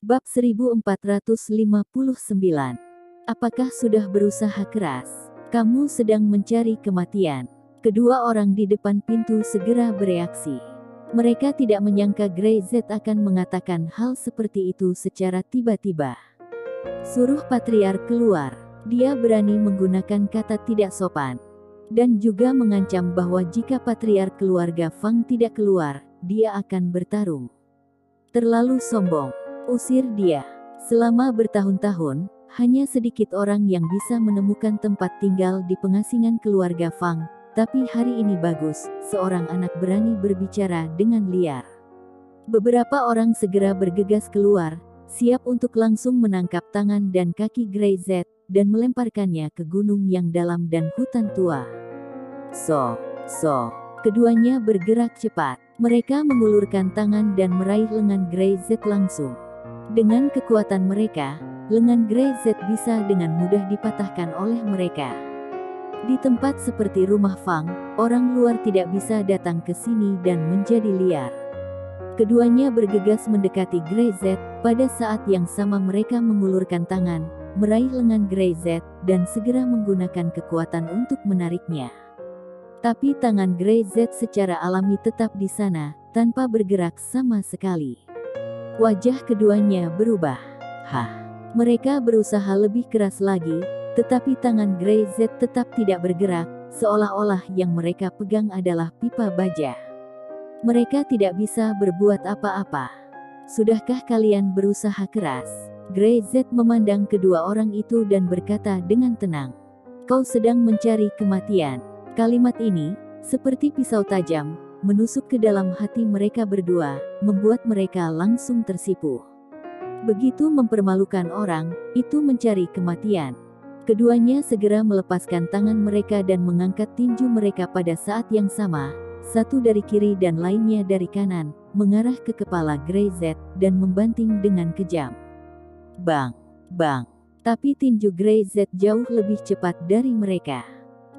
Bab 1459. Apakah sudah berusaha keras? Kamu sedang mencari kematian. Kedua orang di depan pintu segera bereaksi. Mereka tidak menyangka Grey Z akan mengatakan hal seperti itu secara tiba-tiba. Suruh Patriark keluar. Dia berani menggunakan kata tidak sopan. Dan juga mengancam bahwa jika Patriark keluarga Fang tidak keluar, dia akan bertarung. Terlalu sombong. Usir dia. Selama bertahun-tahun, hanya sedikit orang yang bisa menemukan tempat tinggal di pengasingan keluarga Fang. Tapi hari ini bagus, seorang anak berani berbicara dengan liar. Beberapa orang segera bergegas keluar, siap untuk langsung menangkap tangan dan kaki Grey Z, dan melemparkannya ke gunung yang dalam dan hutan tua. Keduanya bergerak cepat. Mereka mengulurkan tangan dan meraih lengan Grey Z langsung. Dengan kekuatan mereka, lengan Grey Z bisa dengan mudah dipatahkan oleh mereka. Di tempat seperti rumah Fang, orang luar tidak bisa datang ke sini dan menjadi liar. Keduanya bergegas mendekati Grey Z, pada saat yang sama mereka mengulurkan tangan, meraih lengan Grey Z, dan segera menggunakan kekuatan untuk menariknya. Tapi tangan Grey Z secara alami tetap di sana, tanpa bergerak sama sekali. Wajah keduanya berubah. Mereka berusaha lebih keras lagi, tetapi tangan Grey Z tetap tidak bergerak, seolah-olah yang mereka pegang adalah pipa baja. Mereka tidak bisa berbuat apa-apa. Sudahkah kalian berusaha keras? Grey Z memandang kedua orang itu dan berkata dengan tenang. Kau sedang mencari kematian. Kalimat ini, seperti pisau tajam, menusuk ke dalam hati mereka berdua, membuat mereka langsung tersipu. Begitu mempermalukan orang, itu mencari kematian. Keduanya segera melepaskan tangan mereka dan mengangkat tinju mereka pada saat yang sama, satu dari kiri dan lainnya dari kanan, mengarah ke kepala Grey Z, dan membanting dengan kejam. Bang! Tapi tinju Grey Z jauh lebih cepat dari mereka.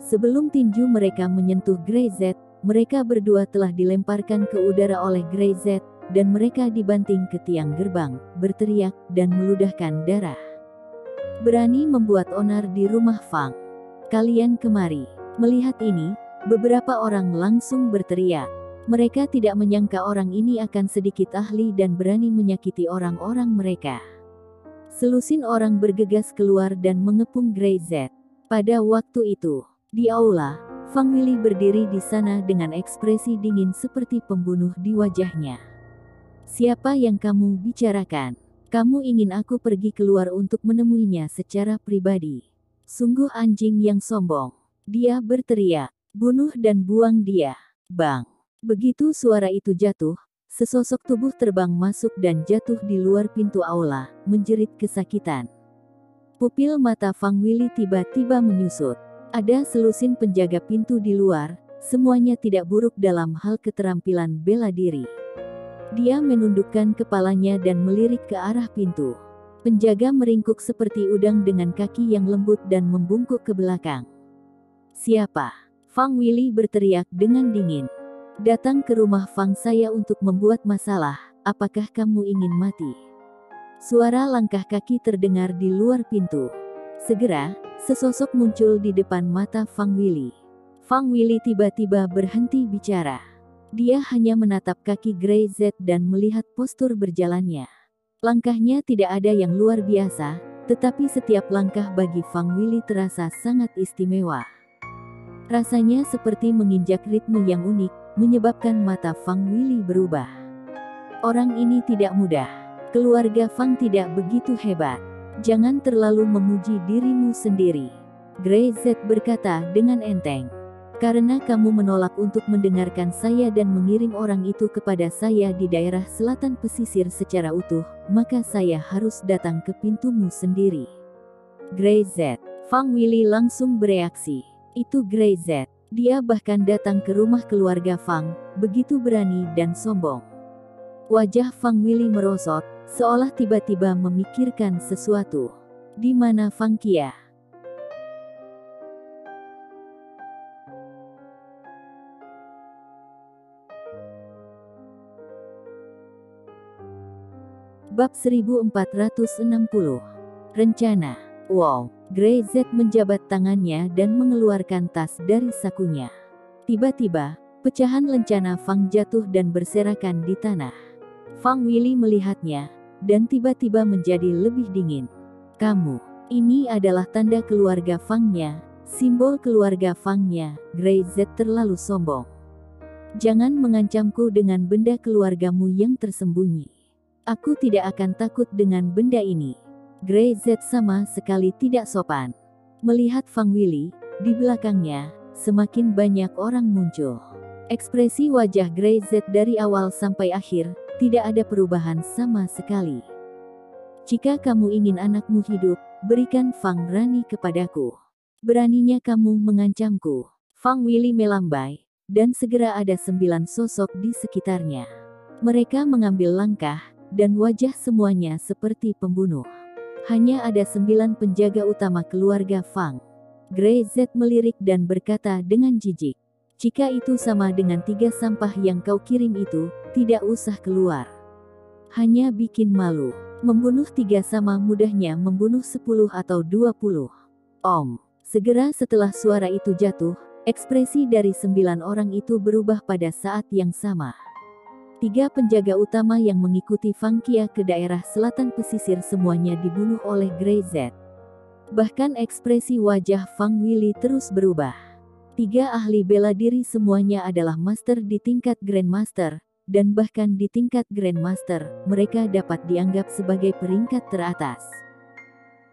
Sebelum tinju mereka menyentuh Grey Z, mereka berdua telah dilemparkan ke udara oleh Grey Z, dan mereka dibanting ke tiang gerbang, berteriak, dan meludahkan darah. Berani membuat onar di rumah Fang. Kalian kemari. Melihat ini, beberapa orang langsung berteriak. Mereka tidak menyangka orang ini akan sedikit ahli dan berani menyakiti orang-orang mereka. Selusin orang bergegas keluar dan mengepung Grey Z. Pada waktu itu, di aula, Fang Willy berdiri di sana dengan ekspresi dingin seperti pembunuh di wajahnya. Siapa yang kamu bicarakan? Kamu ingin aku pergi keluar untuk menemuinya secara pribadi. Sungguh anjing yang sombong. Dia berteriak, bunuh dan buang dia. Bang! Begitu suara itu jatuh, sesosok tubuh terbang masuk dan jatuh di luar pintu aula, menjerit kesakitan. Pupil mata Fang Willy tiba-tiba menyusut. Ada selusin penjaga pintu di luar, semuanya tidak buruk dalam hal keterampilan bela diri. Dia menundukkan kepalanya dan melirik ke arah pintu. Penjaga meringkuk seperti udang dengan kaki yang lembut dan membungkuk ke belakang. Siapa? Fang Willy berteriak dengan dingin. Datang ke rumah Fang saya untuk membuat masalah, apakah kamu ingin mati? Suara langkah kaki terdengar di luar pintu. Segera, sesosok muncul di depan mata Fang Willy. Fang Willy tiba-tiba berhenti bicara. Dia hanya menatap kaki Grey Z dan melihat postur berjalannya. Langkahnya tidak ada yang luar biasa, tetapi setiap langkah bagi Fang Willy terasa sangat istimewa. Rasanya seperti menginjak ritme yang unik, menyebabkan mata Fang Willy berubah. Orang ini tidak mudah. Keluarga Fang tidak begitu hebat. Jangan terlalu memuji dirimu sendiri. Grey Z berkata dengan enteng. Karena kamu menolak untuk mendengarkan saya dan mengirim orang itu kepada saya di daerah selatan pesisir secara utuh, maka saya harus datang ke pintumu sendiri. Grey Z. Fang Willy langsung bereaksi. Itu Grey Z. Dia bahkan datang ke rumah keluarga Fang, begitu berani dan sombong. Wajah Fang Willy merosot, seolah tiba-tiba memikirkan sesuatu. Di mana Fang Kia? Bab 1460. Rencana. Wow, Grey Z menjabat tangannya dan mengeluarkan tas dari sakunya. Tiba-tiba, pecahan lencana Fang jatuh dan berserakan di tanah. Fang Willy melihatnya, dan tiba-tiba menjadi lebih dingin. Kamu, ini adalah tanda keluarga Fangnya, simbol keluarga Fangnya. Grey Z terlalu sombong. Jangan mengancamku dengan benda keluargamu yang tersembunyi. Aku tidak akan takut dengan benda ini. Grey Z sama sekali tidak sopan. Melihat Fang Willy, di belakangnya, semakin banyak orang muncul. Ekspresi wajah Grey Z dari awal sampai akhir, tidak ada perubahan sama sekali. Jika kamu ingin anakmu hidup, berikan Fang Rani kepadaku. Beraninya kamu mengancamku. Fang Willy melambai, dan segera ada 9 sosok di sekitarnya. Mereka mengambil langkah, dan wajah semuanya seperti pembunuh. Hanya ada 9 penjaga utama keluarga Fang. Grey Z melirik dan berkata dengan jijik, "Jika itu sama dengan 3 sampah yang kau kirim itu, tidak usah keluar. Hanya bikin malu. Membunuh 3 sama mudahnya membunuh 10 atau 20. Om." Segera setelah suara itu jatuh, ekspresi dari 9 orang itu berubah pada saat yang sama. 3 penjaga utama yang mengikuti Fang Kia ke daerah selatan pesisir semuanya dibunuh oleh Grey Z. Bahkan ekspresi wajah Fang Willy terus berubah. 3 ahli bela diri semuanya adalah master di tingkat Grandmaster, dan bahkan di tingkat Grandmaster, mereka dapat dianggap sebagai peringkat teratas.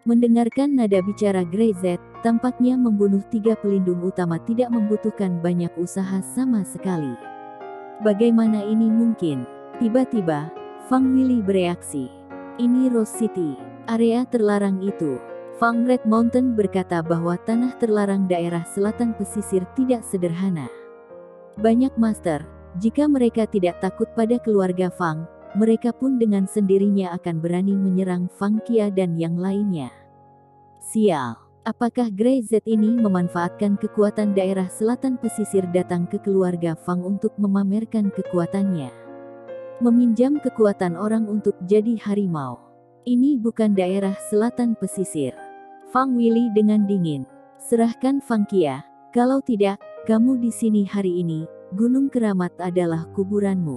Mendengarkan nada bicara Grey Z, tampaknya membunuh 3 pelindung utama tidak membutuhkan banyak usaha sama sekali. Bagaimana ini mungkin? Tiba-tiba, Fang Willy bereaksi. Ini Rose City, area terlarang itu. Fang Red Mountain berkata bahwa tanah terlarang daerah selatan pesisir tidak sederhana. Banyak master, jika mereka tidak takut pada keluarga Fang, mereka pun dengan sendirinya akan berani menyerang Fang Kia dan yang lainnya. Sial. Apakah Grey Z ini memanfaatkan kekuatan daerah selatan pesisir datang ke keluarga Fang untuk memamerkan kekuatannya? Meminjam kekuatan orang untuk jadi harimau. Ini bukan daerah selatan pesisir. Fang Willy dengan dingin. Serahkan Fang Kia, kalau tidak, kamu di sini hari ini, Gunung Keramat adalah kuburanmu.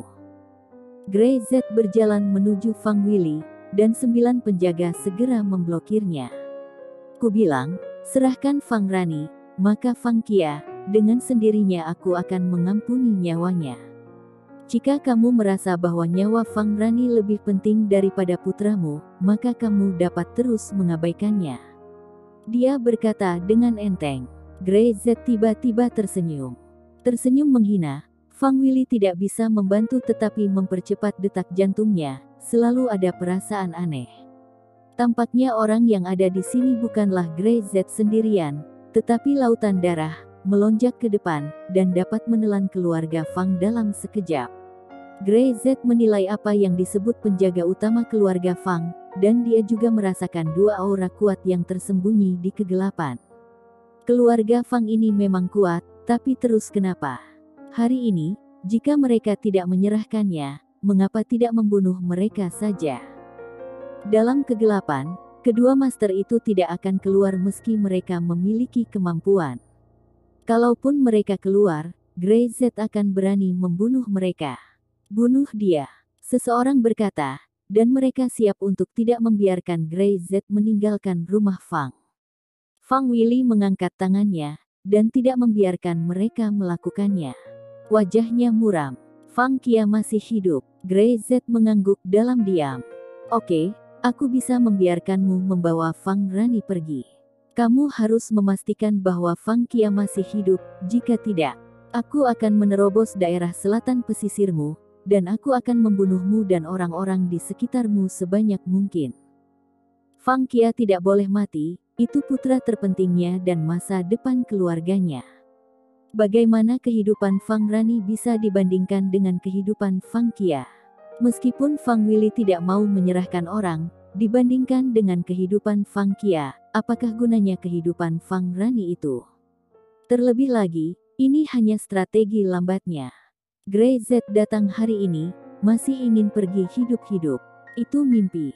Grey Z berjalan menuju Fang Willy, dan 9 penjaga segera memblokirnya. Kubilang, serahkan Fang Rani, maka Fang Kia, dengan sendirinya aku akan mengampuni nyawanya. Jika kamu merasa bahwa nyawa Fang Rani lebih penting daripada putramu, maka kamu dapat terus mengabaikannya. Dia berkata dengan enteng. Grey Z tiba-tiba tersenyum. Tersenyum menghina. Fang Willy tidak bisa membantu tetapi mempercepat detak jantungnya, selalu ada perasaan aneh. Tampaknya orang yang ada di sini bukanlah Grey Z sendirian, tetapi lautan darah, melonjak ke depan, dan dapat menelan keluarga Fang dalam sekejap. Grey Z menilai apa yang disebut penjaga utama keluarga Fang, dan dia juga merasakan 2 aura kuat yang tersembunyi di kegelapan. Keluarga Fang ini memang kuat, tapi terus kenapa? Hari ini, jika mereka tidak menyerahkannya, mengapa tidak membunuh mereka saja? Dalam kegelapan, kedua master itu tidak akan keluar meski mereka memiliki kemampuan. Kalaupun mereka keluar, Grey Z akan berani membunuh mereka. Bunuh dia, seseorang berkata, dan mereka siap untuk tidak membiarkan Grey Z meninggalkan rumah Fang. Fang Willy mengangkat tangannya, dan tidak membiarkan mereka melakukannya. Wajahnya muram. Fang Kia masih hidup. Grey Z mengangguk dalam diam. Oke. Aku bisa membiarkanmu membawa Fang Rani pergi. Kamu harus memastikan bahwa Fang Kia masih hidup, jika tidak, aku akan menerobos daerah selatan pesisirmu, dan aku akan membunuhmu dan orang-orang di sekitarmu sebanyak mungkin. Fang Kia tidak boleh mati, itu putra terpentingnya dan masa depan keluarganya. Bagaimana kehidupan Fang Rani bisa dibandingkan dengan kehidupan Fang Kia? Meskipun Fang Willy tidak mau menyerahkan orang, dibandingkan dengan kehidupan Fang Kia, apakah gunanya kehidupan Fang Rani itu? Terlebih lagi, ini hanya strategi lambatnya. Grey Z datang hari ini, masih ingin pergi hidup-hidup. Itu mimpi.